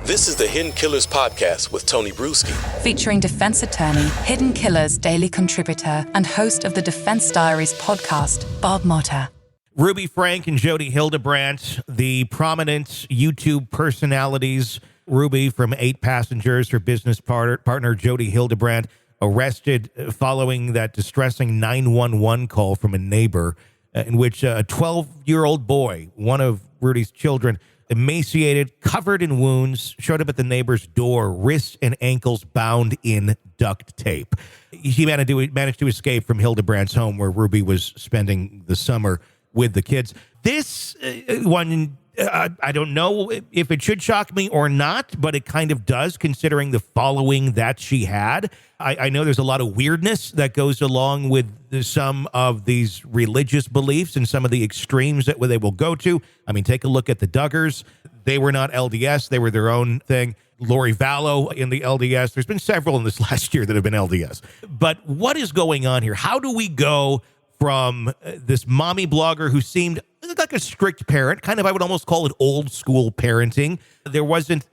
This is the Hidden Killers Podcast with Tony Brueski. Featuring defense attorney, Hidden Killers daily contributor, and host of the Defense Diaries podcast, Bob Motta. Ruby Frank and Jodi Hildebrandt, the prominent YouTube personalities. Ruby from 8 Passengers, her business partner Jodi Hildebrandt, arrested following that distressing 911 call from a neighbor in which a 12-year-old boy, one of Rudy's children, emaciated, covered in wounds, showed up at the neighbor's door, wrists and ankles bound in duct tape. He managed to escape from Hildebrandt's home where Ruby was spending the summer with the kids. This one, I don't know if it should shock me or not, but it kind of does, considering the following that she had. I know there's a lot of weirdness that goes along with some of these religious beliefs and some of the extremes that they will go to. I mean, take a look at the Duggars. They were not LDS. They were their own thing. Lori Vallow in the LDS. There's been several in this last year that have been LDS. But what is going on here? How do we go from this mommy blogger who seemed like a strict parent, kind of, I would almost call it old school parenting. There wasn't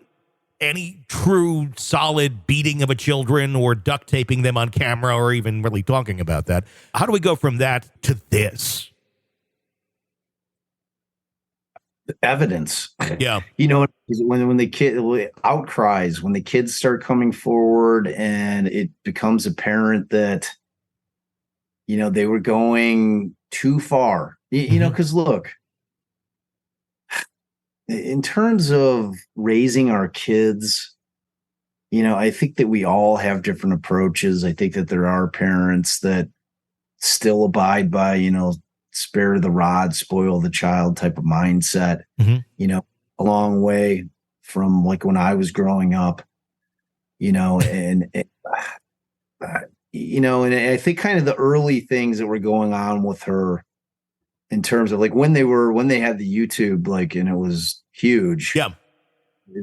any true solid beating of a children or duct taping them on camera or even really talking about that. How do we go from that to this? Evidence. Yeah. You know, when the kid outcries, when the kids start coming forward and it becomes apparent that, you know, they were going too far, you know, because look, in terms of raising our kids, you know, I think that we all have different approaches. I think that there are parents that still abide by, you know, spare the rod, spoil the child type of mindset, you know, a long way from like when I was growing up, you know, and you know, and I think kind of the early things that were going on with her in terms of like when they had the YouTube, like, and it was huge. Yeah.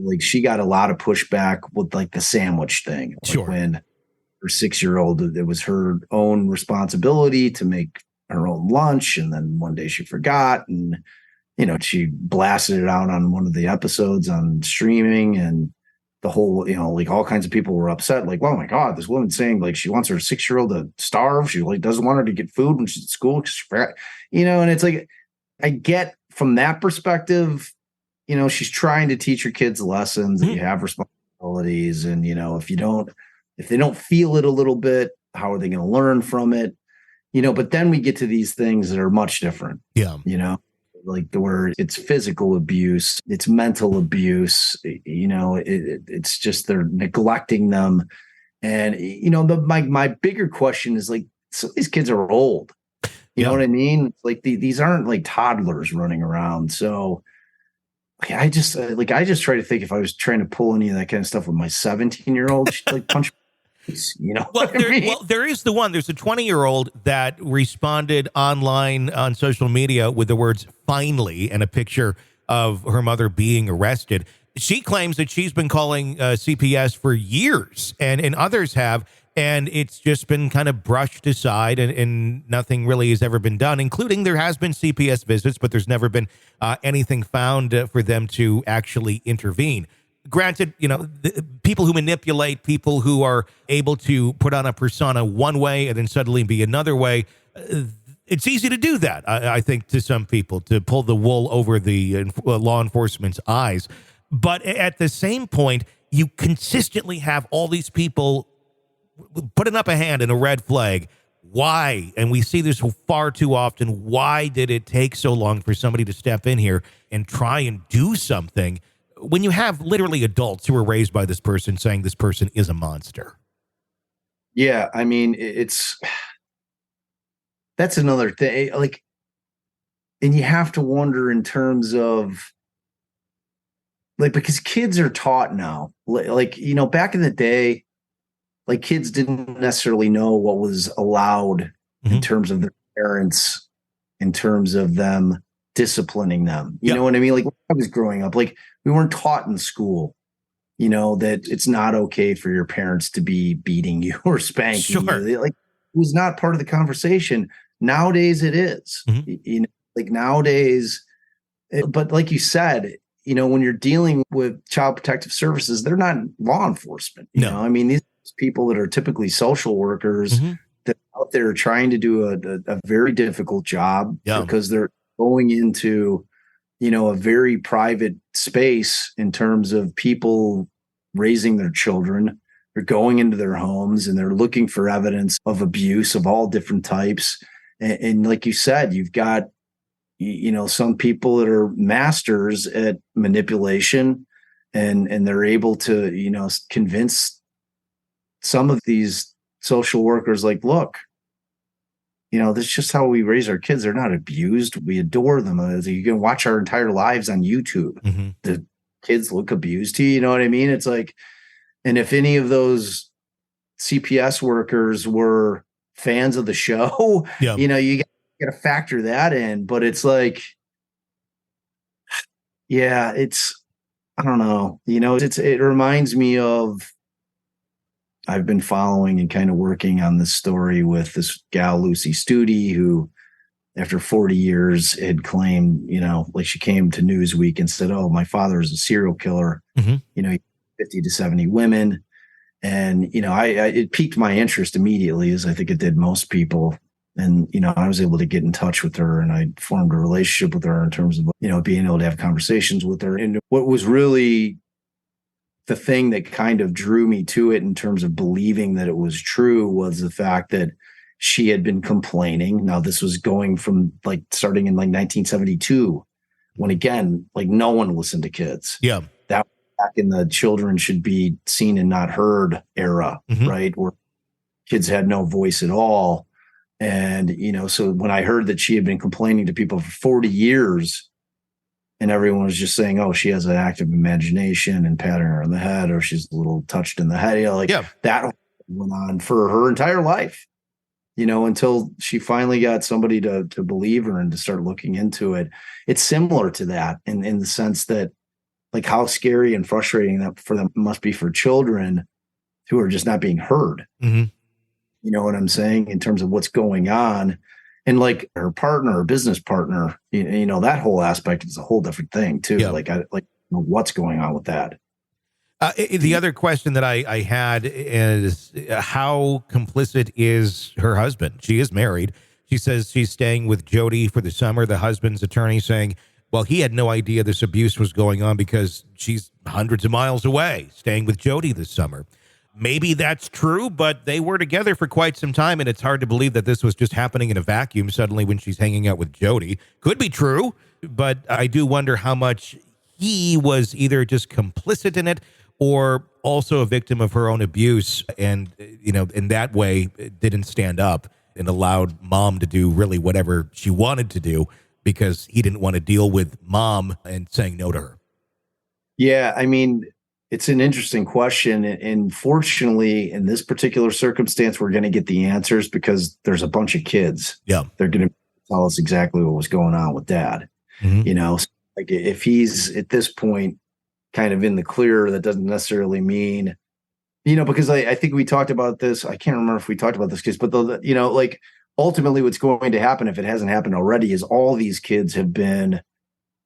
Like she got a lot of pushback with like the sandwich thing. Like sure. When her 6-year-old, it was her own responsibility to make her own lunch. And then one day she forgot and, you know, she blasted it out on one of the episodes on streaming, and the whole, you know, like all kinds of people were upset. Like, oh my God, this woman's saying like she wants her 6-year-old to starve. She like doesn't want her to get food when she's at school. You know, and it's like, I get from that perspective, you know, she's trying to teach her kids lessons and you have responsibilities. And, you know, if they don't feel it a little bit, how are they going to learn from it? You know, but then we get to these things that are much different. Yeah. You know, like the word, it's physical abuse, it's mental abuse, you know, it's just they're neglecting them. And, you know, my bigger question is like, so these kids are old. You know what I mean? It's like these aren't like toddlers running around. So I just try to think if I was trying to pull any of that kind of stuff with my 17-year-old, she'd like punch me, you know. There is the one. There's a 20-year-old that responded online on social media with the words "finally" and a picture of her mother being arrested. She claims that she's been calling CPS for years, and others have. And it's just been kind of brushed aside and nothing really has ever been done, including there has been CPS visits, but there's never been anything found for them to actually intervene. Granted, you know, people who manipulate, people who are able to put on a persona one way and then suddenly be another way, it's easy to do that, I think, to some people, to pull the wool over the law enforcement's eyes. But at the same point, you consistently have all these people putting up a hand in a red flag. Why? And we see this far too often. Why did it take so long for somebody to step in here and try and do something when you have literally adults who were raised by this person saying this person is a monster? Yeah, I mean, that's another thing. Like, and you have to wonder in terms of like, because kids are taught now, like, you know, back in the day, like kids didn't necessarily know what was allowed in terms of their parents, in terms of them disciplining them. You know what I mean? Like when I was growing up, like we weren't taught in school, you know, that it's not okay for your parents to be beating you or spanking you. Like it was not part of the conversation. Nowadays it is, you know, like nowadays, but like you said, when you're dealing with child protective services, they're not law enforcement. You know, I mean, these people that are typically social workers that are out there trying to do a very difficult job because they're going into, a very private space in terms of people raising their children. They're going into their homes and they're looking for evidence of abuse of all different types. And like you said, you've got, some people that are masters at manipulation and they're able to, convince some of these social workers, like, look, this is just how we raise our kids. They're not abused. We adore them. You can watch our entire lives on YouTube. The kids look abused to you. You know what I mean? It's like, and if any of those CPS workers were fans of the show, you got to factor that in. But it's like, I don't know. It reminds me of, I've been following and kind of working on this story with this gal, Lucy Studi, who after 40 years had claimed, like she came to Newsweek and said, oh, my father is a serial killer, 50 to 70 women. And, it piqued my interest immediately, as I think it did most people. And, I was able to get in touch with her and I formed a relationship with her in terms of, being able to have conversations with her. And what was really the thing that kind of drew me to it in terms of believing that it was true was the fact that she had been complaining. Now, this was going from starting in 1972, when again, no one listened to kids. Yeah. That back in the children should be seen and not heard era, right? Where kids had no voice at all. And, so when I heard that she had been complaining to people for 40 years, and everyone was just saying, oh, she has an active imagination and patting her on the head, or she's a little touched in the head. That went on for her entire life, until she finally got somebody to believe her and to start looking into it. It's similar to that in the sense that, how scary and frustrating that for them must be for children who are just not being heard. You know what I'm saying? In terms of what's going on. And her partner or business partner, that whole aspect is a whole different thing too. What's going on with that? The other question that I had is how complicit is her husband? She is married. She says she's staying with Jodi for the summer. The husband's attorney saying, well, he had no idea this abuse was going on because she's hundreds of miles away, staying with Jodi this summer. Maybe that's true, but they were together for quite some time, and it's hard to believe that this was just happening in a vacuum suddenly when she's hanging out with Jodi. Could be true, but I do wonder how much he was either just complicit in it or also a victim of her own abuse, and, in that way didn't stand up and allowed mom to do really whatever she wanted to do because he didn't want to deal with mom and saying no to her. Yeah, I mean, it's an interesting question. And fortunately, in this particular circumstance, we're going to get the answers because there's a bunch of kids. Yeah. They're going to tell us exactly what was going on with dad. So if he's at this point kind of in the clear, that doesn't necessarily mean, because I think we talked about this. I can't remember if we talked about this case, but ultimately what's going to happen if it hasn't happened already is all these kids have been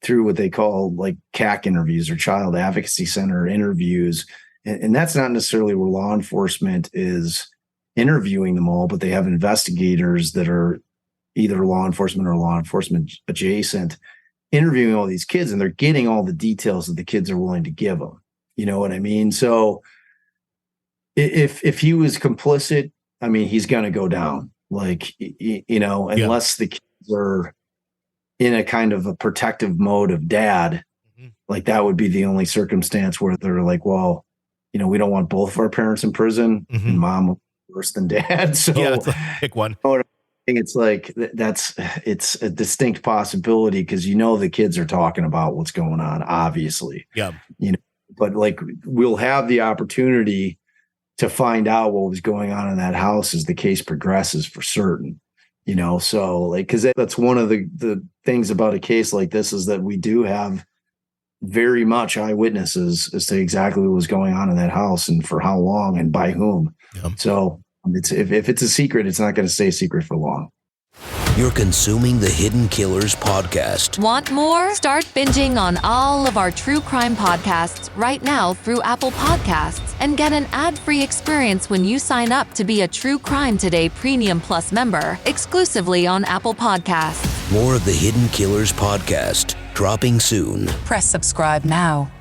through what they call CAC interviews or child advocacy center interviews. And that's not necessarily where law enforcement is interviewing them all, but they have investigators that are either law enforcement or law enforcement adjacent interviewing all these kids, and they're getting all the details that the kids are willing to give them. You know what I mean? So if he was complicit, I mean, he's going to go down unless the kids are in a kind of a protective mode of dad, that would be the only circumstance where they're well, we don't want both of our parents in prison and mom worse than dad. So pick one. It's it's a distinct possibility because, the kids are talking about what's going on, obviously. Yeah. But we'll have the opportunity to find out what was going on in that house as the case progresses for certain. Because that's one of the things about a case like this is that we do have very much eyewitnesses as to exactly what was going on in that house and for how long and by whom. Yep. So if it's a secret, it's not going to stay a secret for long. You're consuming the Hidden Killers podcast. Want more? Start binging on all of our true crime podcasts right now through Apple Podcasts and get an ad-free experience when you sign up to be a True Crime Today Premium Plus member exclusively on Apple Podcasts. More of the Hidden Killers podcast dropping soon. Press subscribe now.